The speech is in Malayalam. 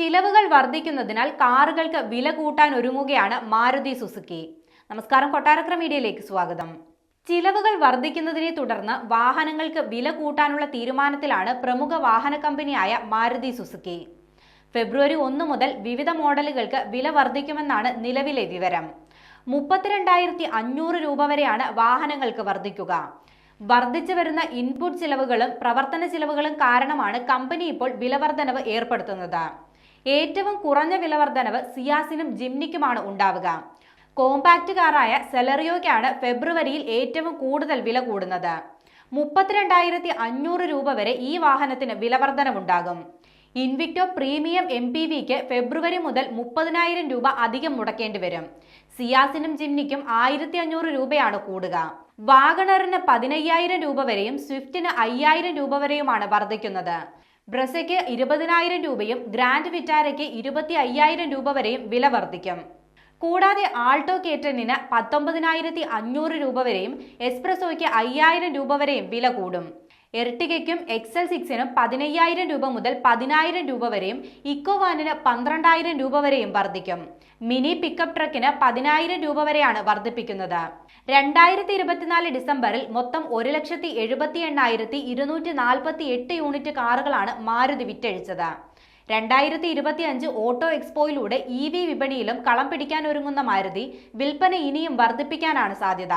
ചിലവുകൾ വർദ്ധിക്കുന്നതിനാൽ കാറുകൾക്ക് വില കൂട്ടാൻ ഒരുങ്ങുകയാണ് മാരുതി സുസുക്കി. നമസ്കാരം, കൊട്ടാരക്കര മീഡിയയിലേക്ക് സ്വാഗതം. ചിലവുകൾ വർദ്ധിക്കുന്നതിനെ തുടർന്ന് വാഹനങ്ങൾക്ക് വില കൂട്ടാനുള്ള തീരുമാനത്തിലാണ് പ്രമുഖ വാഹന കമ്പനിയായ മാരുതി സുസുക്കി. ഫെബ്രുവരി 1 മുതൽ വിവിധ മോഡലുകൾക്ക് വില വർദ്ധിക്കുമെന്നാണ് നിലവിലെ വിവരം. 32,500 രൂപ വരെയാണ് വാഹനങ്ങൾക്ക് വർദ്ധിക്കുക. വർദ്ധിച്ചു വരുന്ന ഇൻപുട്ട് ചിലവുകളും പ്രവർത്തന ചിലവുകളും കാരണമാണ് കമ്പനി ഇപ്പോൾ വിലവർദ്ധനവ് ഏർപ്പെടുത്തുന്നത്. ഏറ്റവും കുറഞ്ഞ വിലവർദ്ധനവ് സിയാസിനും ജിംനിക്കുമാണ് ഉണ്ടാവുക. കോമ്പാക്ട് കാറായ സെലറിയോയ്ക്കാണ് ഫെബ്രുവരിയിൽ ഏറ്റവും കൂടുതൽ വില കൂടുന്നത്. 32,500 രൂപ വരെ ഈ വാഹനത്തിന് വിലവർദ്ധനവുണ്ടാകും. ഇൻവിക്ടോ പ്രീമിയം MPVക്ക് ഫെബ്രുവരി മുതൽ 30,000 രൂപ അധികം മുടക്കേണ്ടി വരും. സിയാസിനും ജിംനിക്കും 1,500 രൂപയാണ് കൂടുക. വാഗണറിന് 15,000 രൂപ വരെയും സ്വിഫ്റ്റിന് 5,000 രൂപ വരെയുമാണ് വർദ്ധിക്കുന്നത്. ബ്രസയ്ക്ക് 20,000 രൂപയും ഗ്രാൻഡ് വിറ്റാരയ്ക്ക് 25,000 രൂപ വരെയും വില വർദ്ധിക്കും. കൂടാതെ ആൾട്ടോ കേറ്റനിന് 19,500 രൂപ വരെയും എസ്പ്രസോയ്ക്ക് 5,000 രൂപ വരെയും വില കൂടും. എർട്ടിഗയ്ക്കും XL6നും 15,000 രൂപ മുതൽ 10,000 രൂപ വരെയും ഇക്കോവാനിന് 12,000 രൂപ വരെയും വർദ്ധിക്കും. മിനി പിക്കപ്പ് ട്രക്കിന് 10,000 രൂപ വരെയാണ് വർദ്ധിപ്പിക്കുന്നത്. 2024 ഡിസംബറിൽ മൊത്തം 1,78,248 യൂണിറ്റ് കാറുകളാണ് മാരുതി വിറ്റഴിച്ചത്. 2025 ഓട്ടോ എക്സ്പോയിലൂടെ EV വിപണിയിലും കളം പിടിക്കാനൊരുങ്ങുന്ന മാരുതി വിൽപ്പന ഇനിയും വർദ്ധിപ്പിക്കാനാണ് സാധ്യത.